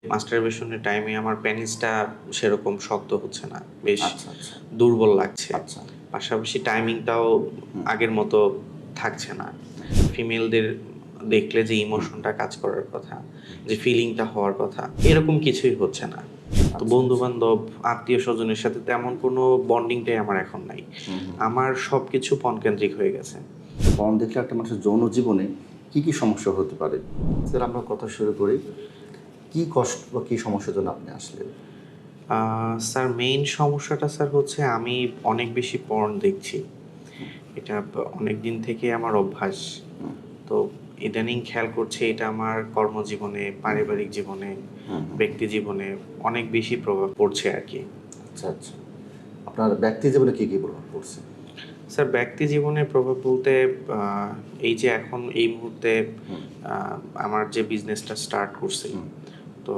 মাস্টারবেশনের টাইমে আমার পেনিসটা সেরকম শক্ত হচ্ছে না, বেশ আচ্ছা, আচ্ছা। দুর্বল লাগছে। আচ্ছা। পাশাপাশি টাইমিংটাও হুম। আগের মতো থাকছে না। ফিমেলদের দেখলে যে হুম। ইমোশনটা কাজ করার কথা, যে ফিলিংটা হওয়ার কথা, এরকম কিছুই হচ্ছে না। তো আচ্ছা, আচ্ছা। বন্ধু-বান্ধব, আত্মীয়স্বজনের সাথে তেমন কোনো বন্ডিংটাই আমার এখন নাই। হুম, হুম। আমার সবকিছু পণকেন্দ্রিক হয়ে গেছে। পর্ন দেখলে একটা মানুষের যৌন জীবনে কি সমস্যা হতে পারে? স্যার আমরা কথা শুরু করি। কি কষ্ট বা কি সমস্যার জন্য আপনি আসলেন? স্যার মেইন সমস্যাটা স্যার হচ্ছে আমি অনেক বেশি পর্ন দেখছি। হুম, এটা অনেকদিন থেকেই আমার অভ্যাস। হুম, তো ইদানিং খেয়াল করছি এটা আমার কর্মজীবনে, হুম, পারিবারিক জীবনে, হুম, হুম। ব্যক্তি জীবনে অনেক বেশি প্রভাব পড়ছে আরকি। আচ্ছা, আচ্ছা। আপনার ব্যক্তি জীবনে কি প্রভাব পড়ছে? স্যার ব্যক্তি জীবনে প্রভাব বলতে আ এই যে এখন এই মুহূর্তে হুম, আ আমার যে বিজনেসটা স্টার্ট করছি, হুম, তো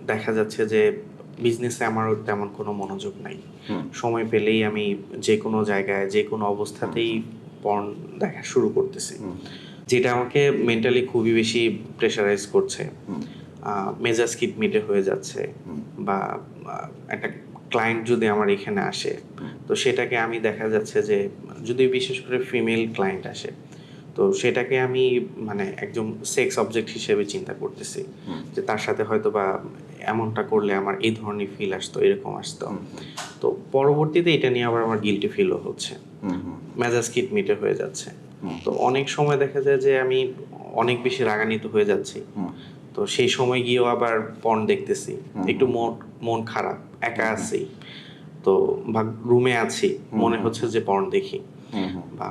দেখা যাচ্ছে যে বিজনেসে আমার তেমন কোনো মনোযোগ নাই। হুম, সময় পেলেই আমি যেকোনো জায়গায়, যেকোনো হুম, অবস্থাতেই পর্ন দেখা শুরু করতেছি। হুম, যেটা আমাকে মেন্টালি খুবই বেশি প্রেশারাইজ করছে। হুম, মেজাজ খিটমিটে হয়ে যাচ্ছে হুম, বা আ একটা ক্লায়েন্ট যদি আমার এখানে আসে, হুম, তো সেটাকে আমি দেখা যাচ্ছে যে যদি বিশেষ করে ফিমেল ক্লায়েন্ট আসে, তো সেটাকে আমি মানে একজন সেক্স অবজেক্ট হিসেবে চিন্তা করতেছি। হুম, যে তার সাথে হয়তোবা এমনটা করলে আমার এই ধরনের ফিল আসতো, এরকম আসতো। হুম, হুম, তো পরবর্তীতে এটা নিয়ে আবার আমার গিল্টি ফিলও হচ্ছে। হুম, হুম, মেজাজ খিটমিটে হয়ে যাচ্ছে। হুম, তো অনেক সময় দেখা যায় যে আমি অনেক বেশি রাগান্বিত হয়ে যাচ্ছি। হুম, তো সেই সময় গিয়েও আবার পর্ন দেখতেছি। হুম, একটু হুম, মন খারাপ, একা হুম, হুম, আছি। তো রুমে আছি। হুম, মনে হুম, হচ্ছে যে পর্ন দেখি। হুম, হুম। বা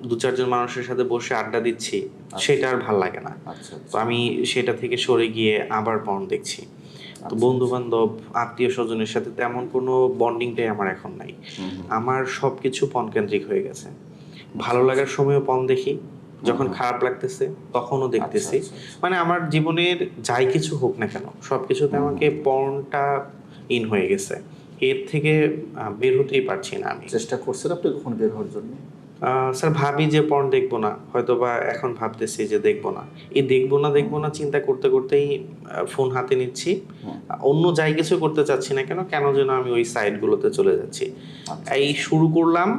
২-৪ জন মানুষের সাথে বসে আড্ডা দিচ্ছি, আচ্ছা, সেটা আর ভাল লাগে না। আচ্ছা, তো আচ্ছা, আমি সেটা থেকে সরে গিয়ে আবার পর্ন দেখছি। তো আচ্ছা, আচ্ছা। বন্ধু-বান্ধব, আত্মীয়স্বজনের সাথে তেমন কোনো বন্ডিংটাই আমার এখন নাই। হুম, হুম, আমার সবকিছু পণকেন্দ্রিক হয়ে গেছে। আচ্ছা, ভালো আচ্ছা। লাগার সময়ও পণ দেখি, হুম, যখন হুম। খারাপ লাগতেছে তখনও আচ্ছা, দেখতেছি। আচ্ছা, আচ্ছা। মানে আমার জীবনের যাই কিছু হোক না কেন, সবকিছুতে হুম, আমাকে হুম। পর্নটা ইন হয়ে গেছে। এর থেকে বের হতেই পারছি না আমি। চেষ্টা করছেন আপনি কখনো বের হওয়ার জন্য? স্যার ভাবি যে পর্ন দেখব না। হয়তোবা এখন ভাবতেছি যে দেখব না। এই হুম, দেখব না চিন্তা করতে, করতেই ফোন হাতে নিচ্ছি। হুম। অন্য যাই কিছু করতে চাচ্ছি না কেন, কেন যেন আমি ওই সাইট গুলোতে চলে যাচ্ছি। আচ্ছা, এই আচ্ছা। শুরু করলাম,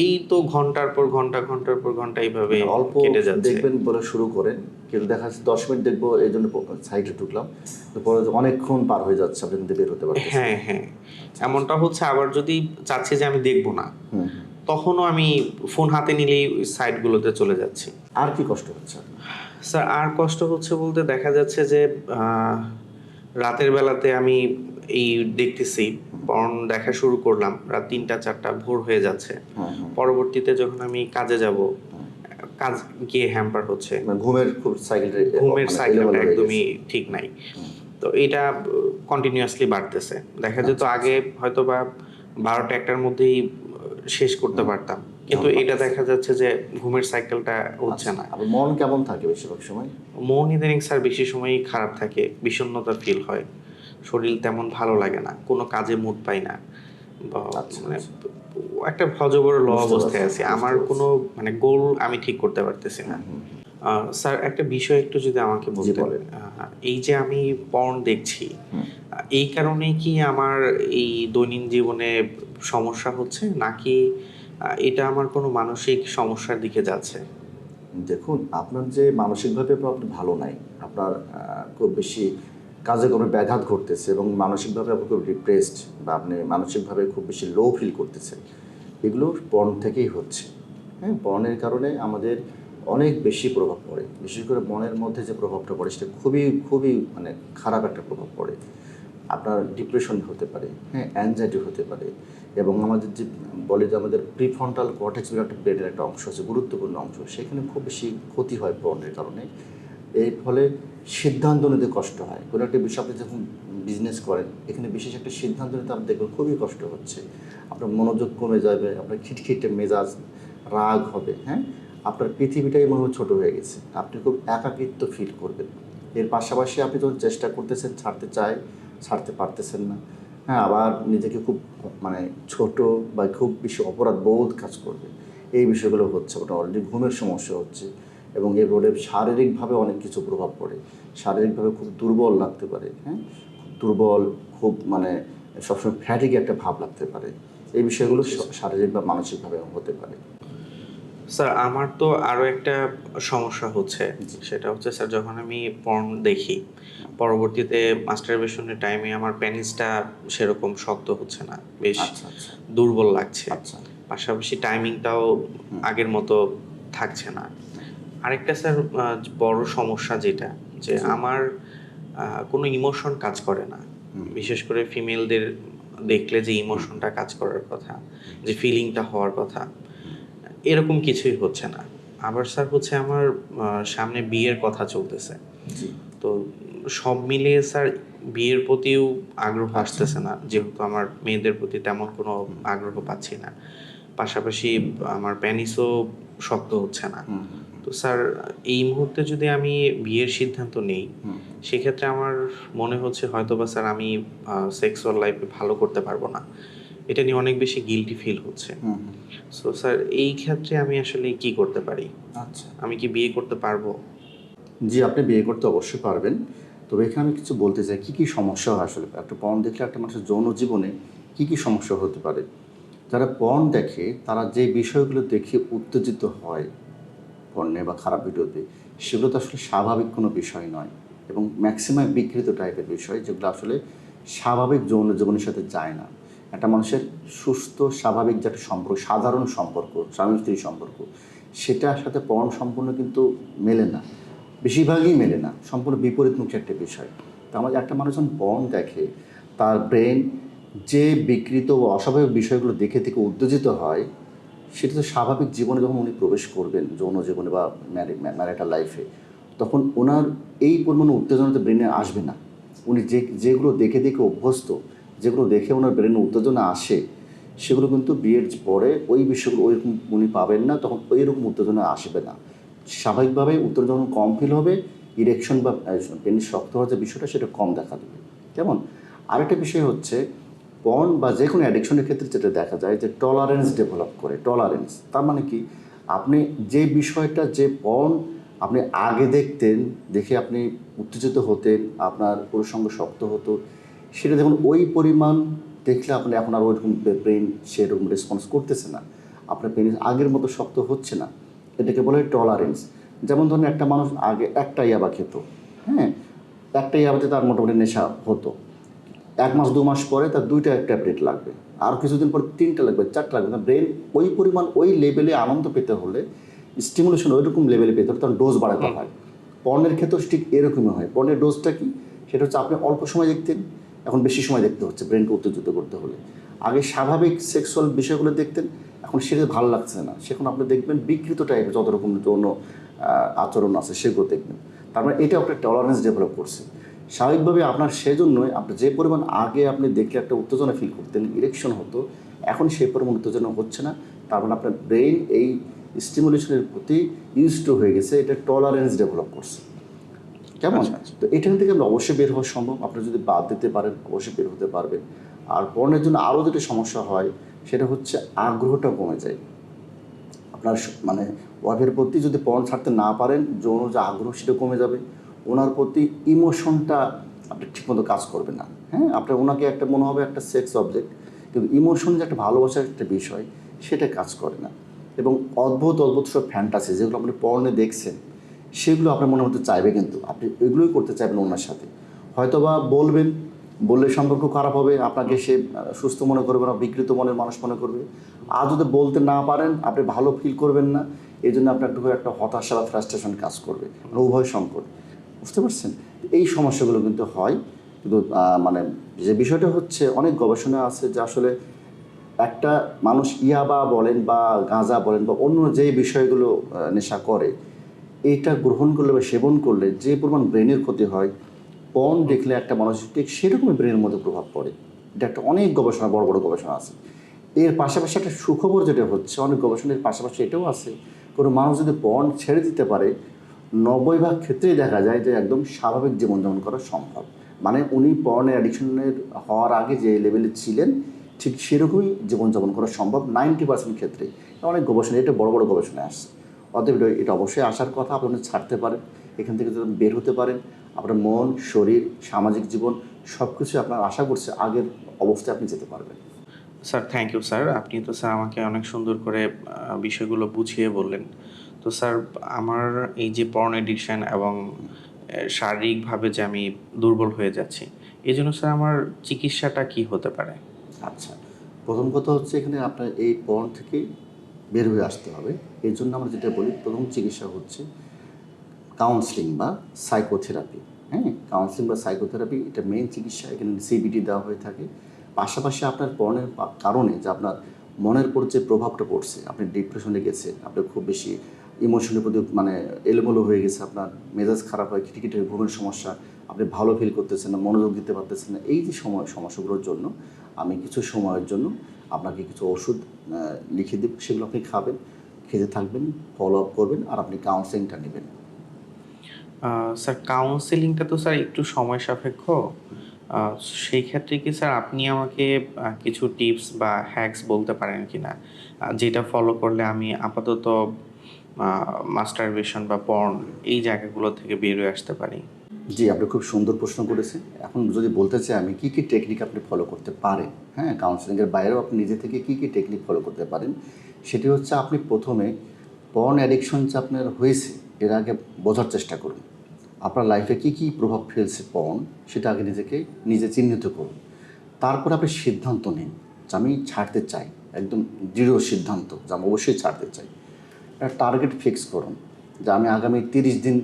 এই তো ঘন্টার পর ঘন্টা, ঘন্টার পর ঘন্টা এইভাবে মানে অল্প কেটে যাচ্ছে। দেখবেন বলে শুরু করেন। কিন্তু দেখা যাচ্ছে ১০ মিনিট দেখবো এইজন্য সাইটে ঢুকলাম। তো পরে অনেকক্ষণ পার হয়ে যাচ্ছে আপনি কিন্তু বের হতে পারতেছেন হ্যাঁ, না। হ্যাঁ। আচ্ছা, আচ্ছা। এমনটা হচ্ছে আবার যদি চাচ্ছি যে আমি দেখব না, হুম, হুম। তখনও আমি ফোন হাতে নিলেই ওই সাইট গুলোতে চলে যাচ্ছি। আর কি কষ্ট হচ্ছে আপনার? স্যার আর কষ্ট হচ্ছে বলতে দেখা যাচ্ছে যে রাতের বেলাতে আমি এই দেখতেছি, হুম, পর্ন দেখা শুরু করলাম। রাত ৩টা-৪টা ভোর হয়ে যাচ্ছে। হুম, হুম, পরবর্তীতে যখন আমি কাজে যাব, হুম। কাজ গিয়ে হ্যাম্পার হচ্ছে। মানে ঘুমের খুব সাইকেলটা ঘুমের মানে সাইকেলটা এলোমেলো হয়ে একদমই গেছে। ঠিক নাই। হুম। তো এটা কন্টিনিউয়াসলি বাড়তেছে। দেখা যেত আচ্ছা, আচ্ছা। আগে হয়তোবা ১২টা-১টার মধ্যেই শেষ করতে হুম। পারতাম। কিন্তু এখন এটা পারতেছেন দেখা না। যাচ্ছে যে ঘুমের সাইকেলটা হচ্ছে আচ্ছা। না। আপনার মন কেমন থাকে বেশিরভাগ সময়? মন ইদানিং স্যার বেশি সময়ই খারাপ থাকে। বিষণ্ণতা ফিল হয়। শরীর তেমন ভালো লাগে না। কোনো কাজে মুড পাই না। বা আচ্ছা, মানে আচ্ছা। একটা হযবড় বুঝতে অবস্থায় পারছি, আছি। বুঝতে আমার পারছি। কোনো মানে গোল আমি ঠিক করতে পারতেছি না। হুম, হুম, হুম। স্যার একটা বিষয় একটু যদি আমাকে জি বলতেন। বলেন। এই যে আমি পর্ন দেখছি, হুম। এই কারণেই কি আমার এই দৈনিক জীবনে সমস্যা হচ্ছে? নাকি এটা আমার কোনো মানসিক সমস্যার দিকে যাচ্ছে? দেখুন, আপনার যে মানসিকভাবে আপনি ভালো নাই। আপনার খুব বেশি কাজে কর্মে ব্যাঘাত ঘটতেছে এবং মানসিকভাবে আপনি খুব ডিপ্রেসড বা আপনি মানসিকভাবে খুব বেশি লো ফিল করতেছেন। এগুলো পর্ন থেকেই হচ্ছে। হ্যাঁ? পর্নের কারণে আমাদের অনেক বেশি প্রভাব পড়ে। বিশেষ করে মনের মধ্যে যে প্রভাবটা পড়ে সেটা খুবই মানে খারাপ একটা প্রভাব পড়ে। আপনার ডিপ্রেশন হতে পারে, হ্যাঁ? অ্যাংজাইটি হতে পারে এবং আমাদের যে বলে যে আমাদের প্রিফ্রন্টাল কর্টেক্স বলে একটা ব্রেনের একটা অংশ আছে, গুরুত্বপূর্ণ অংশ। সেখানে খুব বেশি ক্ষতি হয় পর্নের কারণে। এর ফলে সিদ্ধান্ত নিতে কষ্ট হয়। কোনো একটা বিষয় আপনি যখন বিজনেস করেন, এখানে বিশেষ একটা সিদ্ধান্ত নিতে আপনি দেখবেন খুবই কষ্ট হচ্ছে। আপনার মনোযোগ কমে যাবে, আপনার খিটখিটে মেজাজ, রাগ হবে, হ্যাঁ? আপনার পৃথিবীটাই মনে হয় ছোট হয়ে গেছে। আপনি খুব একাকিত্ব ফিল করবেন। এর পাশাপাশি আপনি যখন চেষ্টা করতেছেন ছাড়তে পারতেছেন না। হ্যাঁ, আবার নিজেকে খুব মানে ছোট বা খুব বেশি অপরাধবোধ কাজ করবে। এই বিষয়গুলো হচ্ছে। ওটা অলরেডি ঘুমের সমস্যা হচ্ছে এবং এর ফলে শারীরিকভাবে অনেক কিছু প্রভাব পড়ে। শারীরিকভাবে খুব দুর্বল লাগতে পারে, হ্যাঁ? খুব দুর্বল, খুব মানে সবসময় ফ্যাটিক একটা ভাব লাগতে পারে। এই বিষয়গুলো শারীরিক বা মানসিকভাবে হতে পারে। স্যার আমার তো আরো একটা সমস্যা হচ্ছে, জি। সেটা হচ্ছে স্যার যখন আমি পর্ন দেখি পরবর্তীতে মাস্টারবেশনের টাইমে আমার পেনিসটা সেরকম শক্ত হচ্ছে না, বেশ আচ্ছা, আচ্ছা, দুর্বল লাগছে। আচ্ছা। পাশাপাশি টাইমিংটাও হুম, আগের মতো থাকছে না। আরেকটা স্যার বড় সমস্যা যেটা, যে জি। আমার কোনো ইমোশন কাজ করে না। হুম, বিশেষ করে ফিমেলদের দেখলে যে হুম, ইমোশনটা কাজ করার কথা, হুম, যে ফিলিংটা হওয়ার কথা, হুম, এরকম কিছুই হচ্ছে না। আবার স্যার হচ্ছে আমার সামনে বিয়ের কথা চলতেছে। জি। তো সব মিলিয়ে স্যার বিয়ের প্রতিও আগ্রহ আচ্ছা। আসতেছে না, যেহেতু আমার মেয়েদের প্রতি তেমন কোনো হুম, আগ্রহ পাচ্ছি না। পাশাপাশি আমার পেনিসও শক্ত হচ্ছে না। হুম, হুম, তো স্যার এই মুহূর্তে যদি আমি বিয়ের সিদ্ধান্ত নেই, হুম, সেক্ষেত্রে আমার মনে হচ্ছে হয়তোবা স্যার আমি সেক্সুয়াল লাইফে ভালো করতে পারবো না। এটা নিয়ে অনেক বেশি গিল্টি ফিল হচ্ছে। হুম, হুম। সো স্যার এই ক্ষেত্রে আমি আসলে কি করতে পারি? আচ্ছা। আমি কি বিয়ে করতে পারবো? জি, আপনি বিয়ে করতে অবশ্যই পারবেন। তবে এখানে আমি কিছু বলতে চাই, কী, কী সমস্যা হয় আসলে? একটা পর্ন দেখলে একটা মানুষের যৌন জীবনে কী, কী সমস্যা হতে পারে? যারা পর্ন দেখে তারা যে বিষয়গুলো দেখে উত্তেজিত হয় পণ্যে বা খারাপ ভিডিওতে, সেগুলো তো আসলে স্বাভাবিক কোনো বিষয় নয় এবং ম্যাক্সিমাম বিকৃত টাইপের বিষয়, যেগুলো আসলে স্বাভাবিক যৌন জীবনের সাথে যায় না। একটা মানুষের সুস্থ স্বাভাবিক যে একটা সম্পর্ক, সাধারণ সম্পর্ক, স্বামী স্ত্রীর সম্পর্ক, সেটার সাথে পর্ন সম্পূর্ণ কিন্তু মেলে না। বেশিরভাগই মেলে না। সম্পূর্ণ বিপরীতমুখী একটা বিষয়। তো আমাদের একটা মানুষ যখন পর্ন দেখে, তার ব্রেন যে বিকৃত ও অস্বাভাবিক বিষয়গুলো দেখে থেকে উত্তেজিত হয়, সেটা তো স্বাভাবিক জীবনে যখন উনি প্রবেশ করবেন, যৌন জীবনে বা ম্যারিটাল লাইফে, তখন ওনার এই পরিমাণ উত্তেজনা তো ব্রেনে আসবে না। উনি যেগুলো দেখে দেখে অভ্যস্ত, যেগুলো দেখে ওনার ব্রেনে উত্তেজনা আসে, সেগুলো কিন্তু বিয়ের পরে ওই বিষয়গুলো ওইরকম উনি পাবেন না, তখন ওইরকম উত্তেজনা আসবে না। স্বাভাবিকভাবে উত্তেজনা যখন কম ফিল হবে, ইরেকশন বা পেনিস শক্ত হওয়ার যে বিষয়টা, সেটা কম দেখা দেবে। কেমন? আরেকটা বিষয় হচ্ছে, পর্ন বা যে কোনো অ্যাডিকশনের ক্ষেত্রে যেটা দেখা যায় যে টলারেন্স ডেভেলপ করে। টলারেন্স তার মানে কি, আপনি যে বিষয়টা, যে পর্ন আপনি আগে দেখতেন, দেখে আপনি উত্তেজিত হতেন, আপনার প্রসঙ্গ শক্ত হতো, সেটা দেখুন ওই পরিমাণ দেখলে আপনি এখন আর ওইরকম ব্রেন সেরকম রেসপন্স করতেছে না, আপনার পেনিস আগের মতো শক্ত হচ্ছে না। এটাকে বলে টলারেন্স। যেমন ধরুন একটা মানুষ আগে একটা ইয়াবা খেত, হ্যাঁ, একটা ইয়াবাতে তার মোটামুটি নেশা হতো, 1 মাস 2 মাস পরে তার 2টা ট্যাবলেট লাগবে, আর কিছুদিন পর 3টা লাগবে, 4টা লাগবে। ব্রেন ওই পরিমাণ ওই লেভেলে আনন্দ পেতে হলে, স্টিমুলেশন ওইরকম লেভেলে পেতে হলে তখন ডোজ বাড়াতে হয়। পর্নের ক্ষেত্রেও ঠিক এরকমই হয়। পর্নের ডোজটা কি? সেটা হচ্ছে আপনি অল্প সময় দেখতেন, এখন বেশি সময় দেখতে হচ্ছে ব্রেনকে উত্তেজিত করতে হলে। আগে স্বাভাবিক সেক্সুয়াল বিষয়গুলো দেখতেন, এখন সেটা ভালো লাগছে না, সেখন আপনি দেখবেন বিকৃত টাইপের যত রকম যৌন আচরণ আছে সেগুলো দেখবেন। তার মানে এটা একটা টলারেন্স ডেভেলপ করছে। স্বাভাবিকভাবে আপনার সেজন্যই আপনি যে পরিমাণ আগে আপনি দেখলে একটা উত্তেজনা ফিল করতেন, ইরেকশন হতো, এখন সেই পরিমাণ উত্তেজনা হচ্ছে না। তার মানে আপনার ব্রেন এই স্টিমুলেশনের প্রতি ইউজড হয়ে গেছে, এটা টলারেন্স ডেভেলপ করছে। কেমন? আচ্ছা, আচ্ছা। তো এখান থেকে আমরা অবশ্যই বের হওয়া সম্ভব। আপনি যদি বাদ দিতে পারেন, অবশ্যই বের হতে পারবেন। আর পর্নের জন্য আরও যেটা সমস্যা হয়, সেটা হচ্ছে আগ্রহটা কমে যায়। আপনার মানে ওয়াইফের প্রতি যদি পর্ন ছাড়তে না পারেন, যৌন যে আগ্রহ সেটা কমে যাবে। ওনার প্রতি ইমোশনটা আপনি ঠিকমতো কাজ করবে না। হ্যাঁ? আপনার ওনাকে একটা মনে হবে একটা সেক্স অবজেক্ট, কিন্তু ইমোশন যে একটা ভালোবাসার একটা বিষয়, সেটা কাজ করে না। এবং অদ্ভুত, অদ্ভুত সব ফ্যান্টাসি যেগুলো আপনি পর্নে দেখছেন, সেগুলো আপনার মনের মধ্যে চাইবে, কিন্তু আপনি এগুলোই করতে চাইবেন ওনার সাথে। হয়তোবা বলবেন, বললে সম্পর্ক খারাপ হবে, আপনাকে সে সুস্থ মনে করবে না, বিকৃত মনের মানুষ মনে করবে। আর যদি বলতে না পারেন, আপনি ভালো ফিল করবেন না, এই জন্য আপনার একটু একটা হতাশা বা ফ্রাস্ট্রেশন কাজ করবে, মানে উভয় সংকট। বুঝতে পারছেন? এই সমস্যাগুলো কিন্তু হয়। কিন্তু মানে যে বিষয়টা হচ্ছে, অনেক গবেষণা আছে যে আসলে একটা মানুষ ইয়াবা বলেন বা গাঁজা বলেন বা অন্য যে বিষয়গুলো নেশা করে, এইটা গ্রহণ করলে বা সেবন করলে যে পরিমাণ ব্রেনের ক্ষতি হয়, পর্ন দেখলে একটা মানুষের ঠিক সেরকমই ব্রেনের মধ্যে প্রভাব পড়ে। এটা একটা অনেক গবেষণা, বড় বড় গবেষণা আছে। এর পাশাপাশি একটা সুখবর যেটা হচ্ছে, অনেক গবেষণার পাশাপাশি এটাও আছে, কোনো মানুষ যদি পর্ন ছেড়ে দিতে পারে, 90% ক্ষেত্রেই দেখা যায় যে একদম স্বাভাবিক জীবনযাপন করা সম্ভব। মানে উনি পর্নের অ্যাডিকশনের হওয়ার আগে যে লেভেলে ছিলেন, ঠিক সেরকমই জীবনযাপন করা সম্ভব 90% ক্ষেত্রেই। অনেক গবেষণা, এটা বড় বড় গবেষণায় আসছে। অতএব এটা অবশ্যই আসার কথা, আপনি ছাড়তে পারেন, এখান থেকে যদি বের হতে পারেন, আপনার মন, শরীর, সামাজিক জীবন সব কিছু আপনার আশা করছি আগের অবস্থায় আপনি যেতে পারবেন। Sir thank you sir. আপনি তো স্যার আমাকে অনেক সুন্দর করে বিষয়গুলো বুঝিয়ে বললেন। তো স্যার আমার এই যে পর্ন এডিকশন এবং শারীরিকভাবে যে আমি দুর্বল হয়ে যাচ্ছি, এজন্য স্যার আমার চিকিৎসাটা কি হতে পারে? আচ্ছা, প্রথম কথা হচ্ছে এখানে আপনার এই পর্ন থেকে বের হয়ে আসতে হবে। এর জন্য আমরা যেটা বলি, প্রথম চিকিৎসা হচ্ছে কাউন্সেলিং বা সাইকোথেরাপি। হ্যাঁ, কাউন্সেলিং বা সাইকোথেরাপি এটা মেইন চিকিৎসা। এখানে সিবিটি দেওয়া হয়ে থাকে। পাশাপাশি আপনার পর্নের কারণে যে আপনার মনের উপর যে প্রভাবটা পড়ছে, আপনি ডিপ্রেশনে গেছেন, আপনার খুব বেশি ইমোশনের প্রতি মানে এলোমেলো হয়ে গেছে, আপনার মেজাজ খারাপ হয়, খিটখিটে হয়ে ঘুমের সমস্যা, আপনি ভালো ফিল করতেছেন না, মনোযোগ দিতে পারতেছেন না। এই যে সমস্যাগুলোর জন্য আমি কিছু সময়ের জন্য আপনাকে কিছু ওষুধ লিখে দেব, সেগুলো আপনি খাবেন, খেতে থাকবেন, ফলো আপ করবেন, আর আপনি কাউন্সেলিংটা নেবেন। স্যার কাউন্সেলিংটা তো স্যার একটু সময় সাপেক্ষ। আ সেই ক্ষেত্রে কি স্যার আপনি আমাকে কিছু টিপস বা হ্যাকস বলতে পারেন কিনা? যেটা ফলো করলে আমি আপাতত আ মাস্টারবেশন বা পর্ন এই জায়গাগুলো থেকে বের হয়ে আসতে পারি? জি, আপনি খুব সুন্দর প্রশ্ন করেছেন। এখন যদি বলতে চাই আমি কী টেকনিক আপনি ফলো করতে পারেন, হ্যাঁ? কাউন্সেলিংয়ের বাইরেও আপনি নিজে থেকে কী টেকনিক ফলো করতে পারেন, সেটি হচ্ছে আপনি প্রথমে পর্ন অ্যাডিকশন যে আপনার হয়েছে, এর আগে বোঝার চেষ্টা করুন। আপনার লাইফে কী প্রভাব ফেলছে পর্ন, সেটা আগে নিজে চিহ্নিত করুন। তারপরে আপনি সিদ্ধান্ত নিন যে আমি ছাড়তে চাই, একদম দৃঢ় সিদ্ধান্ত যে আমি অবশ্যই ছাড়তে চাই। একটা টার্গেট ফিক্স করুন যে আমি আগামী 30 দিন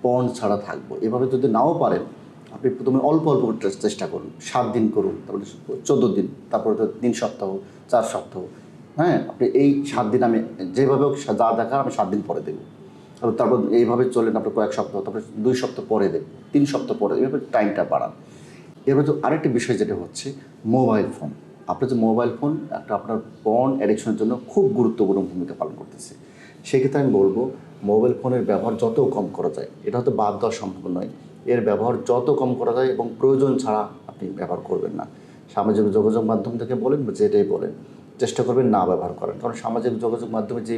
পর্ন ছাড়া থাকবো। এভাবে যদি নাও পারেন, আপনি প্রথমে অল্প করে চেষ্টা করুন। 7 দিন করুন, তারপরে 14 দিন, তারপরে তো 3 সপ্তাহ, 4 সপ্তাহ। হ্যাঁ? আপনি এই 7 দিন আমি যেভাবে হোক যা দেখার আমি 7 দিন পরে দেব। তারপর এইভাবে চলেন আপনার কয়েক সপ্তাহ, তারপরে 2 সপ্তাহ পরে দেব, 3 সপ্তাহ পরে, এভাবে টাইমটা বাড়ান। এবার তো আরেকটি বিষয় যেটা হচ্ছে মোবাইল ফোন। আপনার যে মোবাইল ফোন একটা আপনার পর্ন অ্যাডিকশনের জন্য খুব গুরুত্বপূর্ণ ভূমিকা পালন করতেছে। সেক্ষেত্রে আমি বলব মোবাইল ফোনের ব্যবহার যত কম করা যায়, এটা হয়তো বাদ দেওয়া সম্ভব নয়। এর ব্যবহার যত কম করা যায় এবং প্রয়োজন ছাড়া আপনি ব্যবহার করবেন না। সামাজিক যোগাযোগ মাধ্যম থেকে বলেন বা যেটাই বলেন, চেষ্টা করবেন না ব্যবহার করার। কারণ সামাজিক যোগাযোগ মাধ্যমে যে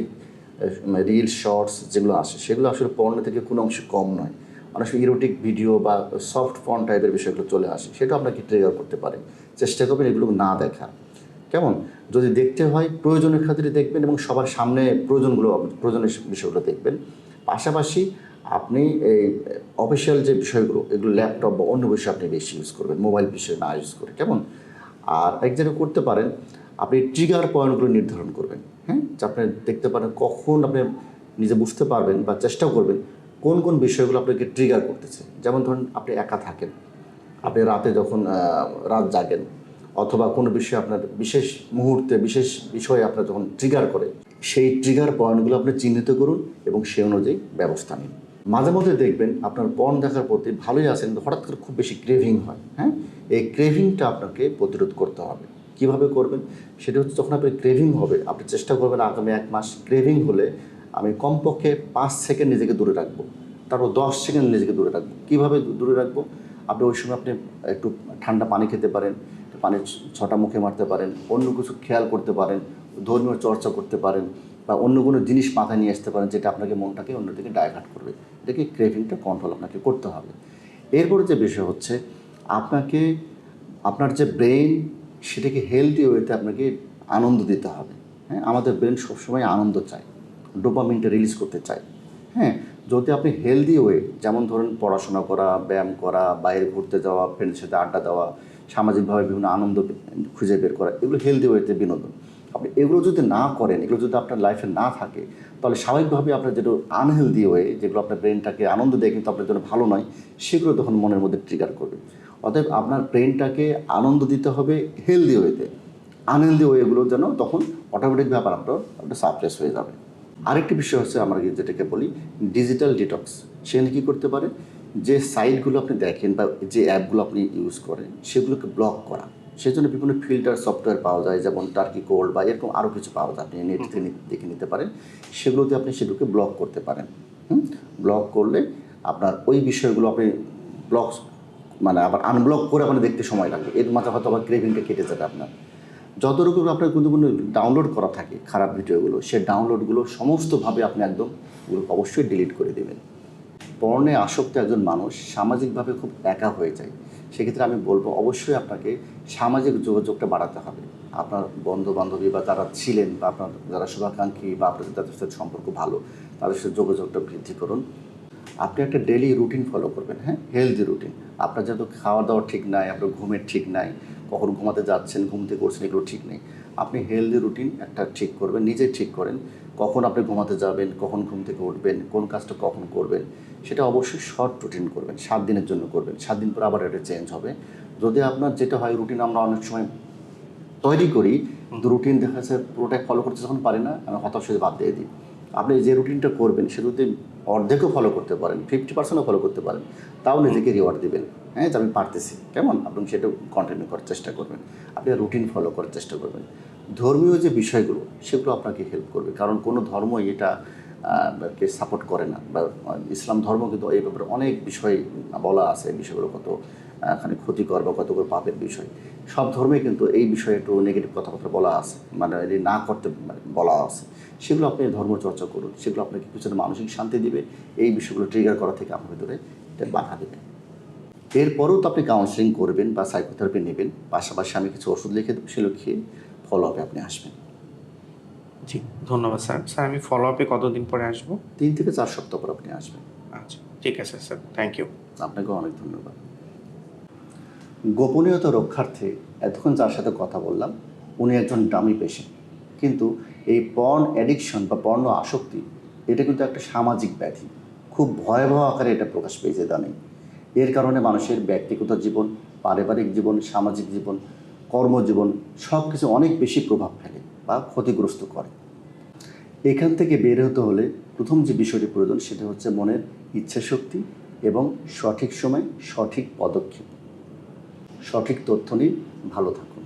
রিল শর্টস যেগুলো আসে, সেগুলো আসলে পর্ন থেকে কোনো অংশে কম নয়। অনেক সময় ইরোটিক ভিডিও বা সফট ফর্ন টাইপের বিষয়গুলো চলে আসে, সেটা আপনাকে ট্রিগার করতে পারে। চেষ্টা করবেন এগুলো না দেখা। কেমন? যদি দেখতে হয় প্রয়োজনের খাতিরে দেখবেন এবং সবার সামনে প্রয়োজনের বিষয়গুলো দেখবেন। পাশাপাশি আপনি এই অফিসিয়াল যে বিষয়গুলো, এগুলো ল্যাপটপ বা অন্য বিষয়ে আপনি বেশি ইউজ করবেন, মোবাইল বিষয়ে না ইউজ করে। কেমন? আর এক যেটা করতে পারেন, আপনি ট্রিগার পয়েন্টগুলো নির্ধারণ করবেন। হ্যাঁ? যে আপনি দেখতে পারেন কখন আপনি নিজে বুঝতে পারবেন বা চেষ্টাও করবেন কোন বিষয়গুলো আপনাকে ট্রিগার করতেছে। যেমন ধরুন আপনি একা থাকেন, আপনি রাতে যখন রাত জাগেন, অথবা কোনো বিষয়ে আপনার বিশেষ মুহূর্তে বিশেষ বিষয়ে আপনার যখন ট্রিগার করে, সেই ট্রিগার পয়েন্টগুলো আপনি চিহ্নিত করুন এবং সেই অনুযায়ী ব্যবস্থা নিন। মাঝে মধ্যে দেখবেন আপনার পর্ন দেখার প্রতি ভালোই আছেন, কিন্তু হঠাৎ করে খুব বেশি ক্রেভিং হয়। হ্যাঁ, এই ক্রেভিংটা আপনাকে প্রতিরোধ করতে হবে। কীভাবে করবেন? সেটা হচ্ছে যখন আপনার ক্রেভিং হবে, আপনি চেষ্টা করবেন আগামী 1 মাস ক্রেভিং হলে আমি কমপক্ষে 5 সেকেন্ড নিজেকে দূরে রাখবো, তারপর 10 সেকেন্ড নিজেকে দূরে রাখবো। কীভাবে দূরে রাখবো? আপনি ওই সময় আপনি একটু ঠান্ডা পানি খেতে পারেন, পানির ছটা মুখে মারতে পারেন, অন্য কিছু খেয়াল করতে পারেন, ধর্মীয় চর্চা করতে পারেন, বা অন্য কোনো জিনিস মাথায় নিয়ে আসতে পারেন যেটা আপনাকে মনটাকে অন্যদিকে ডাইভার্ট করবে। এটাকে ক্রেভিংটা কন্ট্রোল আপনাকে করতে হবে। এরপরে যে বিষয় হচ্ছে আপনাকে আপনার যে ব্রেইন, সেটাকে হেলদি ওয়েতে আপনাকে আনন্দ দিতে হবে। হ্যাঁ, আমাদের ব্রেন সবসময় আনন্দ চায়, ডোপামিনটা রিলিজ করতে চায়। হ্যাঁ, যদি আপনি হেলদি ওয়ে, যেমন ধরুন পড়াশোনা করা, ব্যায়াম করা, বাইরে ঘুরতে যাওয়া, ফ্রেন্ডের সাথে আড্ডা দেওয়া, সামাজিকভাবে বিভিন্ন আনন্দ খুঁজে বের করা, এগুলো হেলদি ওয়েতে বিনোদন। আপনি এগুলো যদি না করেন, এগুলো যদি আপনার লাইফে না থাকে, তাহলে স্বাভাবিকভাবে আপনার যেটা আনহেলদি ওয়ে, যেগুলো আপনার ব্রেনটাকে আনন্দ দেয় কিন্তু আপনার জন্য ভালো নয়, সেগুলো তখন মনের মধ্যে ট্রিগার করবে। অতএব আপনার ব্রেনটাকে আনন্দ দিতে হবে হেলদি ওয়েতে। আনহেলদি ওয়েগুলো যেন তখন অটোমেটিক ব্যাপার আপনার সাপ্রেস হয়ে যাবে। আরেকটি বিষয় হচ্ছে আমরা যেটাকে বলি ডিজিটাল ডিটক্স। সেখানে কী করতে পারে, যে সাইটগুলো আপনি দেখেন বা যে অ্যাপগুলো আপনি ইউজ করেন, সেগুলোকে ব্লক করা। সেজন্য বিভিন্ন ফিল্টার সফটওয়্যার পাওয়া যায়, যেমন টার্কি কোল্ড বা এরকম আরও কিছু পাওয়া যায়, আপনি নেট থেকে দেখে নিতে পারেন। সেগুলোতে আপনি সেগুলোকে ব্লক করতে পারেন। ব্লক করলে আপনার ওই বিষয়গুলো আপনি ব্লক মানে আবার আনব্লক করে আপনার দেখতে সময় লাগবে, এর মাঝে হয়তো আবার ক্রেভিংটা কেটে যাবে আপনার। যত রকম আপনার কোনো ডাউনলোড করা থাকে খারাপ ভিডিওগুলো, সে ডাউনলোডগুলো সমস্তভাবে আপনি একদম অবশ্যই ডিলিট করে দেবেন। পর্নে আসক্ত একজন মানুষ সামাজিকভাবে খুব একা হয়ে যায়। সেক্ষেত্রে আমি বলবো অবশ্যই আপনাকে সামাজিক যোগাযোগটা বাড়াতে হবে। আপনার বন্ধু বান্ধবী বা যারা ছিলেন বা আপনার যারা শুভাকাঙ্ক্ষী বা আপনাদের যাদের সাথে সম্পর্ক ভালো, তাদের সাথে যোগাযোগটা বৃদ্ধি করুন। আপনি একটা ডেইলি রুটিন ফলো করবেন, হ্যাঁ, হেলদি রুটিন। আপনার যেহেতু খাওয়া দাওয়া ঠিক নাই, আপনার ঘুমের ঠিক নাই, কখন ঘুমাতে যাচ্ছেন, ঘুম থেকে করছেন, এগুলো ঠিক নেই। আপনি হেলদি রুটিন একটা ঠিক করবেন, নিজে ঠিক করেন। কখন আপনি ঘুমাতে যাবেন, কখন ঘুম থেকে উঠবেন, কোন কাজটা কখন করবেন, সেটা অবশ্যই শর্ট রুটিন করবেন, 7 দিনের জন্য করবেন। 7 দিন পর আবার এটা চেঞ্জ হবে। যদি আপনার যেটা হয়, রুটিন আমরা অনেক সময় তৈরি করি, কিন্তু রুটিন দেখা যাচ্ছে পুরোটাই ফলো করতে যখন পারি না, আমি হতাশ হয়ে বাদ দিয়ে দিই। আপনি যে রুটিনটা করবেন সে যদি অর্ধেকও ফলো করতে পারেন, 50%ও ফলো করতে পারেন, তাও নিজেকে রিওয়ার্ড দিবেন, হ্যাঁ, যে আমি পারতেছি, কেমন, আপনি সেটা কন্টিনিউ করার চেষ্টা করবেন। আপনি রুটিন ফলো করার চেষ্টা করবেন। ধর্মীয় যে বিষয়গুলো সেগুলো আপনাকে হেল্প করবে, কারণ কোনো ধর্মই এটা কে সাপোর্ট করে না। বা ইসলাম ধর্ম কিন্তু এই ব্যাপারে অনেক বিষয় বলা আছে, বিষয়গুলো কত এখানে ক্ষতিকর বা কত করে পাপের বিষয়। সব ধর্মে কিন্তু এই বিষয়ে একটু নেগেটিভ কথাবার্তা বলা আছে, মানে এই না করতে বলা আছে। সেগুলো আপনি ধর্ম চর্চা করুন, সেগুলো আপনাকে কিছুটা মানসিক শান্তি দিবে। এই বিষয়গুলো ট্রিগার করা থেকে আপনার ভিতরে এটা বাধা দেবে। এরপরেও তো আপনি কাউন্সেলিং করবেন বা সাইকোথেরাপি নেবেন, পাশাপাশি আমি কিছু ওষুধ লিখে দেবো, সেগুলো খেয়ে ফলো আপে আপনি আসবেন। জি, ধন্যবাদ স্যার। স্যার আমি ফলো আপে কতদিন পরে আসবো? 3 থেকে 4 সপ্তাহ পর আপনি আসবেন। আচ্ছা, ঠিক আছে স্যার, থ্যাংক ইউ। আপনাকেও অনেক ধন্যবাদ। গোপনীয়তা রক্ষার্থে এতক্ষণ যার সাথে কথা বললাম, উনি একজন ডামি পেশেন্ট। কিন্তু এই পর্ন অ্যাডিকশন বা পর্ন আসক্তি, এটা কিন্তু একটা সামাজিক ব্যাধি। খুব ভয়াবহ আকারে এটা প্রকাশ পেয়েছে ইদানিং। এর কারণে মানুষের ব্যক্তিগত জীবন, পারিবারিক জীবন, সামাজিক জীবন, কর্মজীবন সব কিছু অনেক বেশি প্রভাব ফেলে বা ক্ষতিগ্রস্ত করে। এখান থেকে বের হতে হলে প্রথম যে বিষয়টি প্রয়োজন সেটা হচ্ছে মনের ইচ্ছাশক্তি এবং সঠিক সময় সঠিক পদক্ষেপ। সঠিক তথ্য নিয়ে ভালো থাকুন।